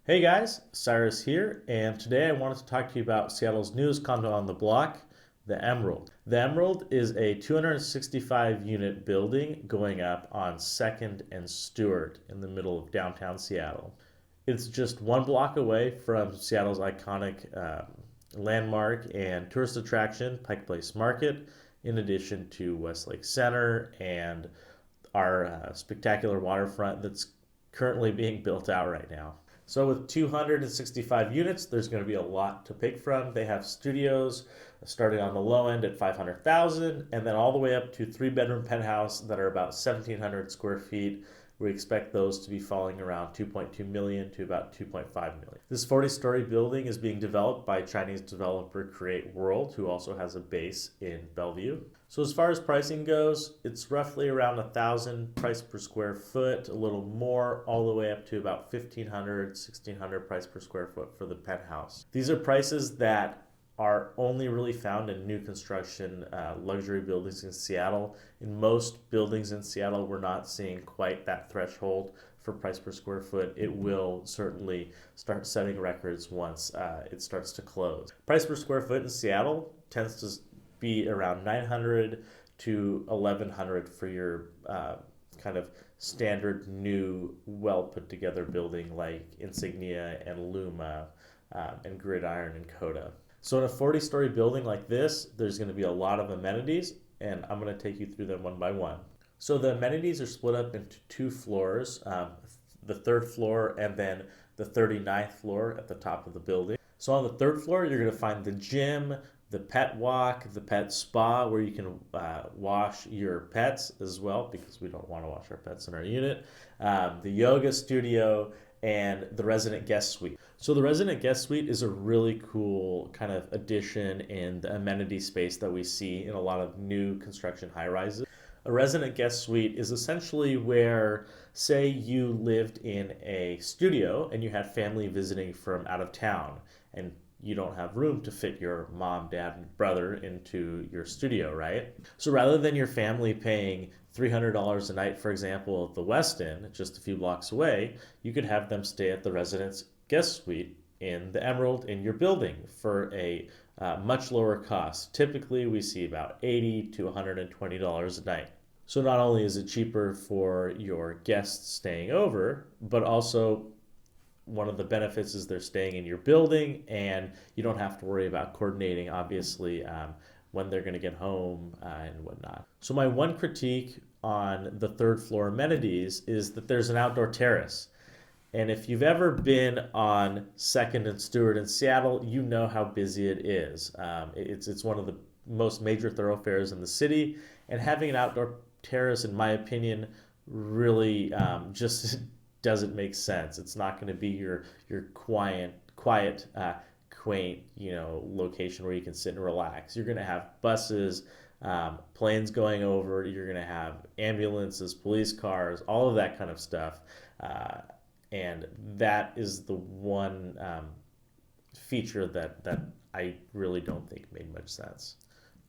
Hey guys, Cyrus here, and today I wanted to talk to you about Seattle's newest condo on the block, the Emerald. The Emerald is a 265 unit building going up on 2nd and Stewart in the middle of downtown Seattle. It's just one block away from Seattle's iconic landmark and tourist attraction, Pike Place Market, in addition to Westlake Center and our spectacular waterfront that's currently being built out right now. So with 265 units, there's going to be a lot to pick from. They have studios starting on the low end at 500,000 and then all the way up to 3-bedroom penthouse that are about 1,700 square feet. We expect those to be falling around 2.2 million to about 2.5 million. This 40-story building is being developed by Chinese developer Create World, who also has a base in Bellevue. So as far as pricing goes, it's roughly around 1,000 price per square foot, a little more, all the way up to about 1,500, 1,600 price per square foot for the penthouse. These are prices that are only really found in new construction luxury buildings in Seattle. In most buildings in Seattle, we're not seeing quite that threshold for price per square foot. It will certainly start setting records once it starts to close. Price per square foot in Seattle tends to be around 900 to 1,100 for your kind of standard new well put together building like Insignia and Luma and Gridiron and Coda. So in a 40-story building like this, there's going to be a lot of amenities, and I'm going to take you through them one by one. So the amenities are split up into two floors, the third floor and then the 39th floor at the top of the building. So on the third floor, you're going to find the gym, the pet walk, the pet spa where you can wash your pets as well, because we don't want to wash our pets in our unit, the yoga studio, and the resident guest suite. So the resident guest suite is a really cool kind of addition in the amenity space that we see in a lot of new construction high-rises. A resident guest suite is essentially where, say you lived in a studio and you had family visiting from out of town and you don't have room to fit your mom, dad, and brother into your studio, right? So rather than your family paying $300 a night, for example, at the Westin, just a few blocks away, you could have them stay at the residence guest suite in the Emerald in your building for a much lower cost. Typically, we see about $80 to $120 a night. So not only is it cheaper for your guests staying over, but also one of the benefits is they're staying in your building and you don't have to worry about coordinating, obviously, when they're going to get home and whatnot. So my one critique on the third floor amenities is that there's an outdoor terrace. And if you've ever been on 2nd and Stewart in Seattle, you know how busy it is. It's one of the most major thoroughfares in the city, and having an outdoor terrace, in my opinion, really just doesn't make sense. It's not going to be your quiet, quaint, location where you can sit and relax. You're going to have buses, planes going over. You're going to have ambulances, police cars, all of that kind of stuff. And that is the one feature that I really don't think made much sense.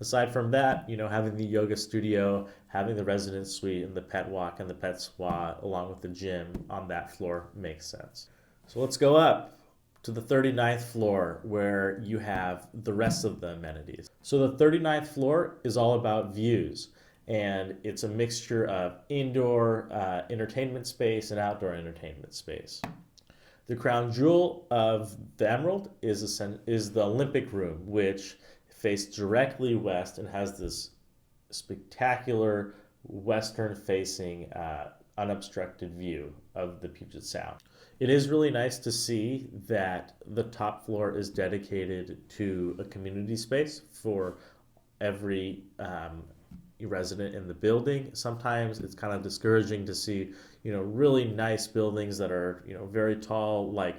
Aside from that, having the yoga studio, having the residence suite and the pet walk and the pet spa along with the gym on that floor makes sense. So let's go up to the 39th floor where you have the rest of the amenities. So the 39th floor is all about views, and it's a mixture of indoor entertainment space and outdoor entertainment space. The crown jewel of the Emerald is the Olympic Room, which faced directly west and has this spectacular western-facing unobstructed view of the Puget Sound. It is really nice to see that the top floor is dedicated to a community space for every resident in the building. Sometimes it's kind of discouraging to see, really nice buildings that are, very tall, like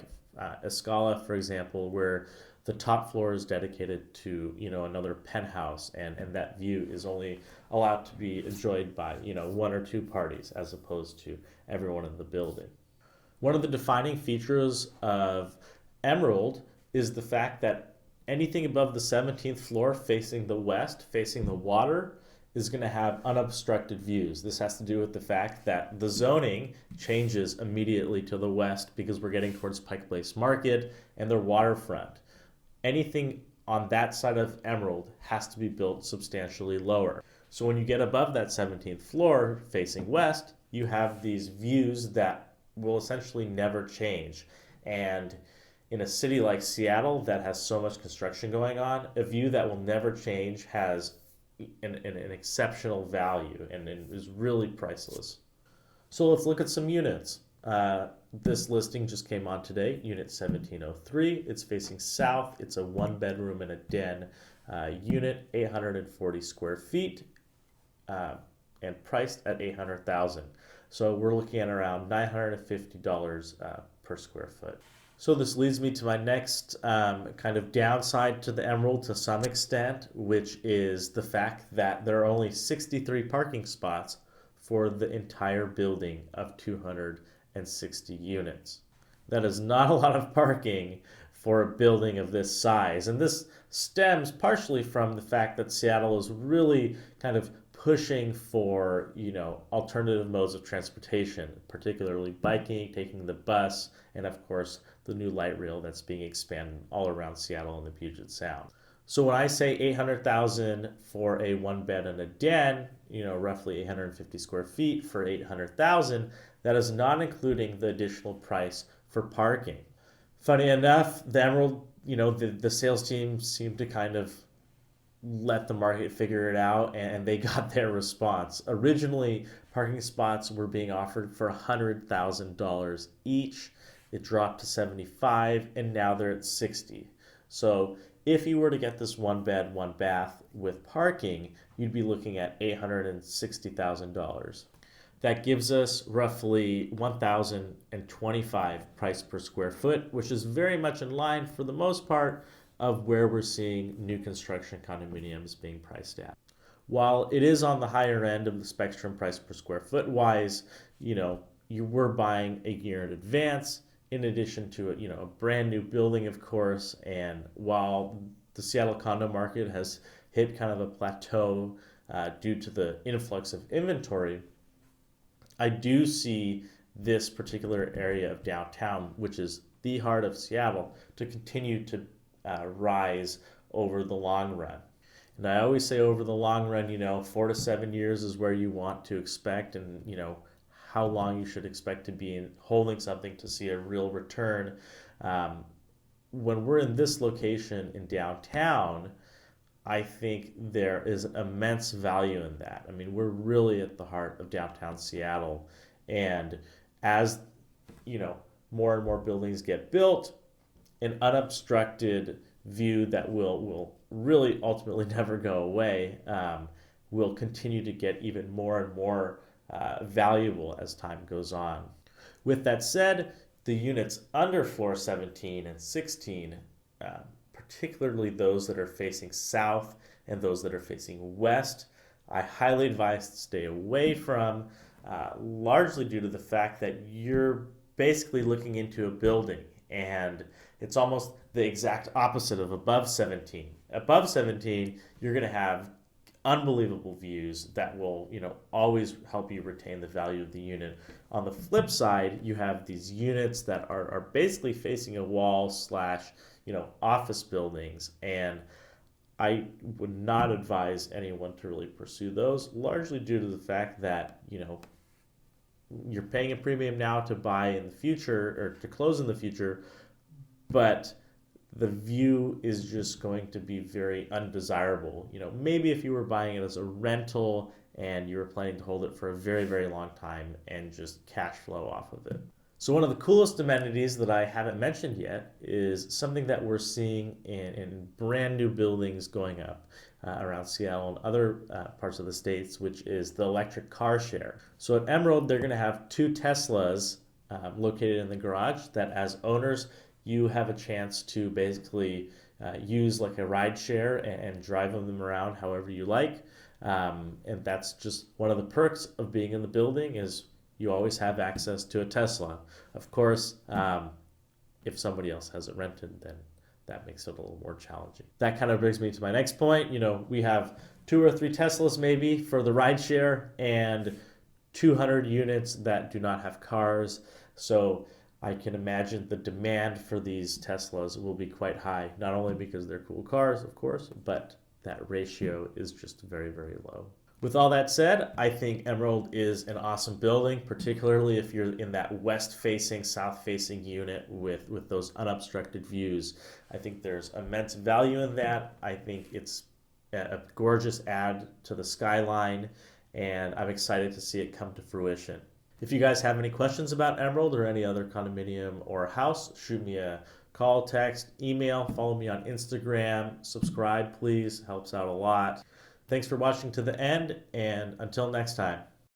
Escala, for example, where the top floor is dedicated to, another penthouse, and that view is only allowed to be enjoyed by, one or two parties as opposed to everyone in the building. One of the defining features of Emerald is the fact that anything above the 17th floor facing the west, facing the water, is going to have unobstructed views. This has to do with the fact that the zoning changes immediately to the west because we're getting towards Pike Place Market and their waterfront. Anything on that side of Emerald has to be built substantially lower. So when you get above that 17th floor facing west, you have these views that will essentially never change. And in a city like Seattle that has so much construction going on, a view that will never change has an exceptional value and is really priceless. So let's look at some units. This listing just came on today, unit 1703. It's facing south. It's a 1-bedroom and a den unit, 840 square feet, and priced at $800,000. So we're looking at around $950 per square foot. So this leads me to my next kind of downside to the Emerald to some extent, which is the fact that there are only 63 parking spots for the entire building of 260 units. That is not a lot of parking for a building of this size. And this stems partially from the fact that Seattle is really kind of pushing for, alternative modes of transportation, particularly biking, taking the bus, and of course the new light rail that's being expanded all around Seattle and the Puget Sound. So when I say $800,000 for a 1-bed and a den, roughly 850 square feet for $800,000, that is not including the additional price for parking. Funny enough, the Emerald, the sales team seemed to kind of let the market figure it out, and they got their response. Originally, parking spots were being offered for $100,000 each. It dropped to 75, and now they're at 60. So if you were to get this 1-bed, 1-bath with parking, you'd be looking at $860,000. That gives us roughly $1,025 price per square foot, which is very much in line for the most part of where we're seeing new construction condominiums being priced at. While it is on the higher end of the spectrum price per square foot wise, you were buying a year in advance, in addition to a brand new building, of course. And while the Seattle condo market has hit kind of a plateau due to the influx of inventory, I do see this particular area of downtown, which is the heart of Seattle, to continue to rise over the long run. And I always say over the long run, 4 to 7 years is where you want to expect, and how long you should expect to be in holding something to see a real return. When we're in this location in downtown, I think there is immense value in that. I mean, we're really at the heart of downtown Seattle, and as more and more buildings get built, an unobstructed view that will really ultimately never go away will continue to get even more and more valuable as time goes on. With that said, the units under floor 17 and 16, particularly those that are facing south and those that are facing west, I highly advise to stay away from, largely due to the fact that you're basically looking into a building, and it's almost the exact opposite of above 17. Above 17, you're going to have unbelievable views that will, always help you retain the value of the unit. On the flip side, you have these units that are basically facing a wall slash, office buildings, and I would not advise anyone to really pursue those, largely due to the fact that, you're paying a premium now to buy in the future or to close in the future, but the view is just going to be very undesirable. Maybe if you were buying it as a rental and you were planning to hold it for a very, very long time and just cash flow off of it. So one of the coolest amenities that I haven't mentioned yet is something that we're seeing in brand new buildings going up around Seattle and other parts of the states, which is the electric car share. So at Emerald, they're going to have 2 Teslas located in the garage that, as owners, you have a chance to basically use like a ride share and drive them around however you like. And that's just one of the perks of being in the building, is you always have access to a Tesla. Of course, if somebody else has it rented, then that makes it a little more challenging. That kind of brings me to my next point. We have 2 or 3 Teslas maybe for the rideshare, and 200 units that do not have cars. So I can imagine the demand for these Teslas will be quite high, not only because they're cool cars, of course, but that ratio is just very, very low. With all that said, I think Emerald is an awesome building, particularly if you're in that west-facing, south-facing unit with those unobstructed views. I think there's immense value in that. I think it's a gorgeous add to the skyline, and I'm excited to see it come to fruition. If you guys have any questions about Emerald or any other condominium or house, shoot me a call, text, email, follow me on Instagram, subscribe please, helps out a lot. Thanks for watching to the end, and until next time.